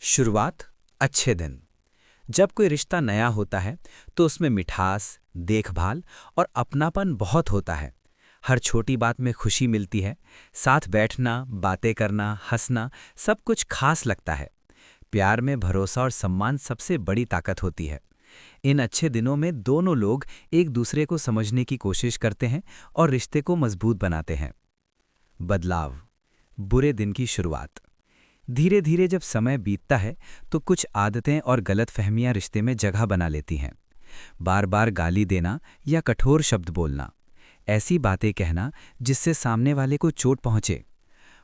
शुरुआत। अच्छे दिन। जब कोई रिश्ता नया होता है तो उसमें मिठास, देखभाल और अपनापन बहुत होता है। हर छोटी बात में खुशी मिलती है। साथ बैठना, बातें करना, हंसना, सब कुछ खास लगता है। प्यार में भरोसा और सम्मान सबसे बड़ी ताकत होती है। इन अच्छे दिनों में दोनों लोग एक दूसरे को समझने की कोशिश करते हैं और रिश्ते को मजबूत बनाते हैं। बदलाव। बुरे दिन की शुरुआत। धीरे धीरे जब समय बीतता है तो कुछ आदतें और गलतफहमियां रिश्ते में जगह बना लेती हैं। बार बार गाली देना या कठोर शब्द बोलना, ऐसी बातें कहना जिससे सामने वाले को चोट पहुंचे।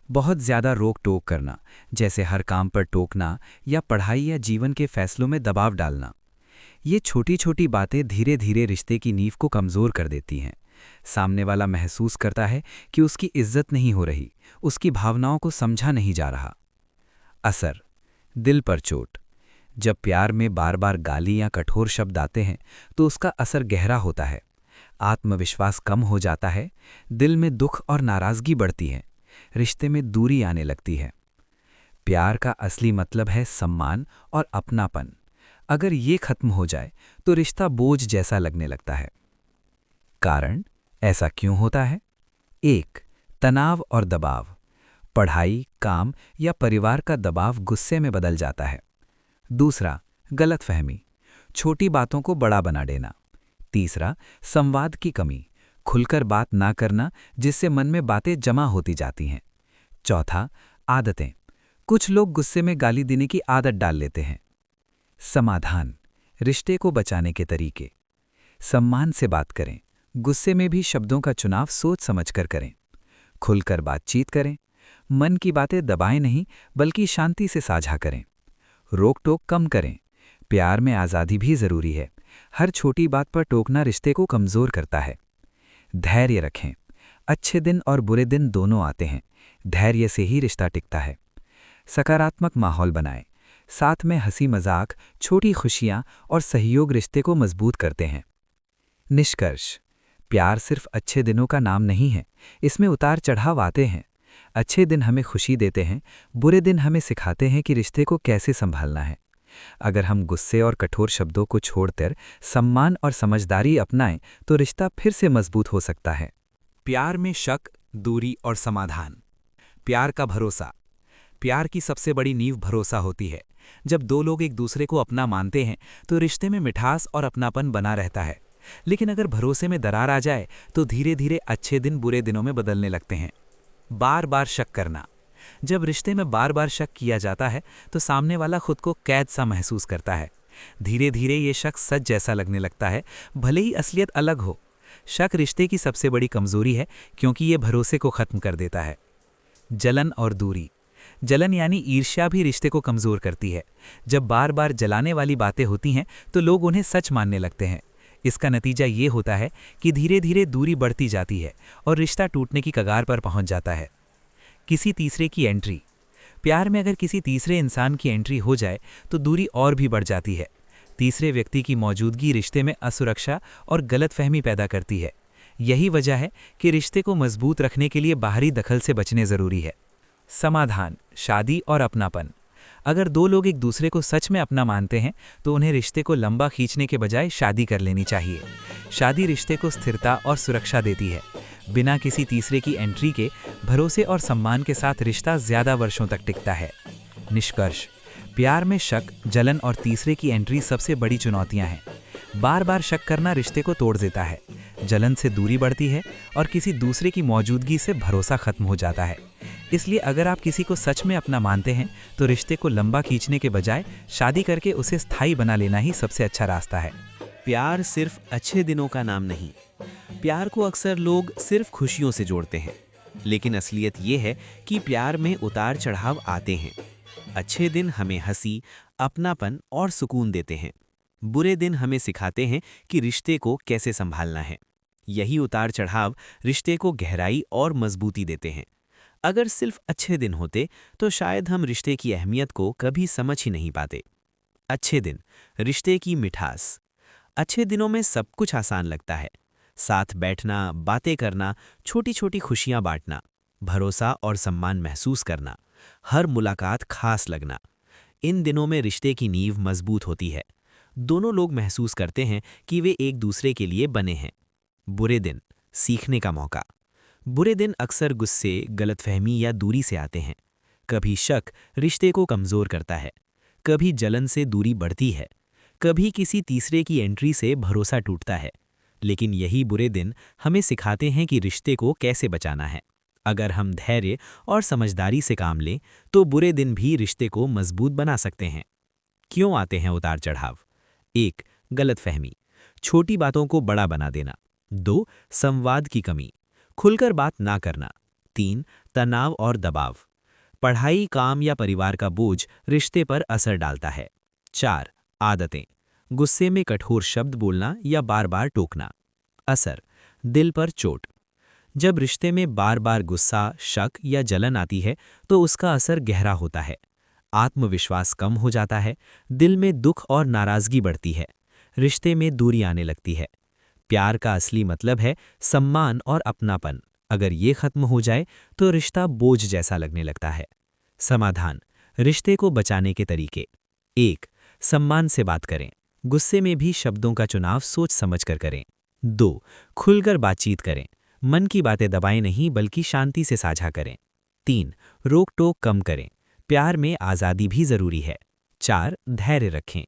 बहुत ज्यादा रोक टोक करना, जैसे हर काम पर टोकना या पढ़ाई या जीवन के फैसलों में दबाव डालना। ये छोटी छोटी बातें धीरे धीरे रिश्ते की नींव को कमजोर कर देती हैं। सामने वाला महसूस करता है कि उसकी इज्जत नहीं हो रही, उसकी भावनाओं को समझा नहीं जा रहा। असर। दिल पर चोट। जब प्यार में बार बार गाली या कठोर शब्द आते हैं तो उसका असर गहरा होता है। आत्मविश्वास कम हो जाता है, दिल में दुख और नाराजगी बढ़ती है, रिश्ते में दूरी आने लगती है। प्यार का असली मतलब है सम्मान और अपनापन। अगर ये खत्म हो जाए तो रिश्ता बोझ जैसा लगने लगता है। कारण ऐसा क्यों होता है? 1. तनाव और दबाव। पढ़ाई, काम या परिवार का दबाव गुस्से में बदल जाता है। 2. गलतफहमी, छोटी बातों को बड़ा बना देना। 3. संवाद की कमी, खुलकर बात ना करना जिससे मन में बातें जमा होती जाती हैं। 4. आदतें, कुछ लोग गुस्से में गाली देने की आदत डाल लेते हैं। समाधान, रिश्ते को बचाने के तरीके। सम्मान से बात करें, गुस्से में भी शब्दों का चुनाव सोच समझकर करें। खुलकर बातचीत करें, मन की बातें दबाएं नहीं बल्कि शांति से साझा करें। रोक टोक कम करें, प्यार में आज़ादी भी जरूरी है, हर छोटी बात पर टोकना रिश्ते को कमजोर करता है। धैर्य रखें, अच्छे दिन और बुरे दिन दोनों आते हैं, धैर्य से ही रिश्ता टिकता है। सकारात्मक माहौल बनाएं, साथ में हंसी मजाक, छोटी खुशियां और सहयोग रिश्ते को मजबूत करते हैं। निष्कर्ष। प्यार सिर्फ अच्छे दिनों का नाम नहीं है, इसमें उतार चढ़ाव आते हैं। अच्छे दिन हमें खुशी देते हैं, बुरे दिन हमें सिखाते हैं कि रिश्ते को कैसे संभालना है। अगर हम गुस्से और कठोर शब्दों को छोड़कर सम्मान और समझदारी अपनाएं तो रिश्ता फिर से मजबूत हो सकता है। प्यार में शक, दूरी और समाधान। प्यार का भरोसा। प्यार की सबसे बड़ी नींव भरोसा होती है। जब दो लोग एक दूसरे को अपना मानते हैं तो रिश्ते में मिठास और अपनापन बना रहता है। लेकिन अगर भरोसे में दरार आ जाए तो धीरे धीरे अच्छे दिन बुरे दिनों में बदलने लगते हैं। बार बार शक करना। जब रिश्ते में बार बार शक किया जाता है तो सामने वाला खुद को कैद सा महसूस करता है। धीरे धीरे ये शक सच जैसा लगने लगता है, भले ही असलियत अलग हो। शक रिश्ते की सबसे बड़ी कमजोरी है क्योंकि ये भरोसे को खत्म कर देता है। जलन और दूरी। जलन यानी ईर्ष्या भी रिश्ते को कमजोर करती है। जब बार बार जलाने वाली बातें होती हैं तो लोग उन्हें सच मानने लगते हैं। इसका नतीजा ये होता है कि धीरे धीरे दूरी बढ़ती जाती है और रिश्ता टूटने की कगार पर पहुंच जाता है। किसी तीसरे की एंट्री। प्यार में अगर किसी तीसरे इंसान की एंट्री हो जाए तो दूरी और भी बढ़ जाती है। तीसरे व्यक्ति की मौजूदगी रिश्ते में असुरक्षा और गलतफहमी पैदा करती है। यही वजह है कि रिश्ते को मजबूत रखने के लिए बाहरी दखल से बचने जरूरी है। समाधान, शादी और अपनापन। अगर दो लोग एक दूसरे को सच में अपना मानते हैं तो उन्हें रिश्ते को लंबा खींचने के बजाय शादी कर लेनी चाहिए। शादी रिश्ते को स्थिरता और सुरक्षा देती है। बिना किसी तीसरे की एंट्री के भरोसे और सम्मान के साथ रिश्ता ज्यादा वर्षों तक टिकता है। निष्कर्ष। प्यार में शक, जलन और तीसरे की एंट्री सबसे बड़ी चुनौतियां हैं। बार बार शक करना रिश्ते को तोड़ देता है, जलन से दूरी बढ़ती है और किसी दूसरे की मौजूदगी से भरोसा खत्म हो जाता है। इसलिए अगर आप किसी को सच में अपना मानते हैं तो रिश्ते को लंबा खींचने के बजाय शादी करके उसे स्थायी बना लेना ही सबसे अच्छा रास्ता है। प्यार सिर्फ अच्छे दिनों का नाम नहीं। प्यार को अक्सर लोग सिर्फ खुशियों से जोड़ते हैं, लेकिन असलियत ये है कि प्यार में उतार चढ़ाव आते हैं। अच्छे दिन हमें हंसी, अपनापन और सुकून देते हैं। बुरे दिन हमें सिखाते हैं कि रिश्ते को कैसे संभालना है। यही उतार चढ़ाव रिश्ते को गहराई और मजबूती देते हैं। अगर सिर्फ अच्छे दिन होते तो शायद हम रिश्ते की अहमियत को कभी समझ ही नहीं पाते। अच्छे दिन, रिश्ते की मिठास। अच्छे दिनों में सब कुछ आसान लगता है। साथ बैठना, बातें करना, छोटी छोटी खुशियां बांटना, भरोसा और सम्मान महसूस करना, हर मुलाकात खास लगना। इन दिनों में रिश्ते की नींव मजबूत होती है। दोनों लोग महसूस करते हैं कि वे एक दूसरे के लिए बने हैं। बुरे दिन, सीखने का मौका। बुरे दिन अक्सर गुस्से, गलतफहमी या दूरी से आते हैं। कभी शक रिश्ते को कमजोर करता है, कभी जलन से दूरी बढ़ती है, कभी किसी तीसरे की एंट्री से भरोसा टूटता है। लेकिन यही बुरे दिन हमें सिखाते हैं कि रिश्ते को कैसे बचाना है। अगर हम धैर्य और समझदारी से काम लें तो बुरे दिन भी रिश्ते को मजबूत बना सकते हैं। क्यों आते हैं उतार चढ़ाव? 1. गलतफहमी, छोटी बातों को बड़ा बना देना। 2. संवाद की कमी, खुलकर बात ना करना। 3. तनाव और दबाव, पढ़ाई, काम या परिवार का बोझ रिश्ते पर असर डालता है। 4. आदतें, गुस्से में कठोर शब्द बोलना या बार बार टोकना। असर, दिल पर चोट, जब रिश्ते में बार बार गुस्सा, शक या जलन आती है तो उसका असर गहरा होता है। आत्मविश्वास कम हो जाता है, दिल में दुख और नाराजगी बढ़ती है, रिश्ते में दूरी आने लगती है। प्यार का असली मतलब है सम्मान और अपनापन। अगर ये खत्म हो जाए तो रिश्ता बोझ जैसा लगने लगता है। समाधान, रिश्ते को बचाने के तरीके। 1. सम्मान से बात करें, गुस्से में भी शब्दों का चुनाव सोच समझकर करें। 2. खुलकर बातचीत करें, मन की बातें दबाएं नहीं बल्कि शांति से साझा करें। 3. रोक टोक कम करें, प्यार में आज़ादी भी जरूरी है। 4. धैर्य रखें,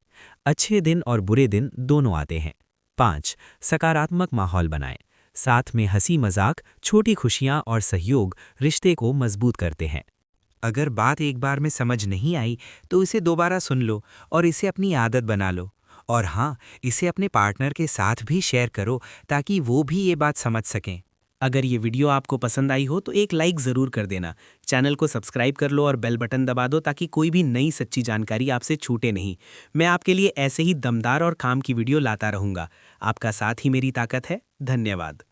अच्छे दिन और बुरे दिन दोनों आते हैं। 5. सकारात्मक माहौल बनाएं, साथ में हंसी मजाक, छोटी खुशियां और सहयोग रिश्ते को मजबूत करते हैं। अगर बात एक बार में समझ नहीं आई तो इसे दोबारा सुन लो और इसे अपनी आदत बना लो। और हाँ, इसे अपने पार्टनर के साथ भी शेयर करो ताकि वो भी ये बात समझ सकें। अगर ये वीडियो आपको पसंद आई हो तो एक लाइक ज़रूर कर देना। चैनल को सब्सक्राइब कर लो और बेल बटन दबा दो ताकि कोई भी नई सच्ची जानकारी आपसे छूटे नहीं। मैं आपके लिए ऐसे ही दमदार और काम की वीडियो लाता रहूँगा। आपका साथ ही मेरी ताकत है। धन्यवाद।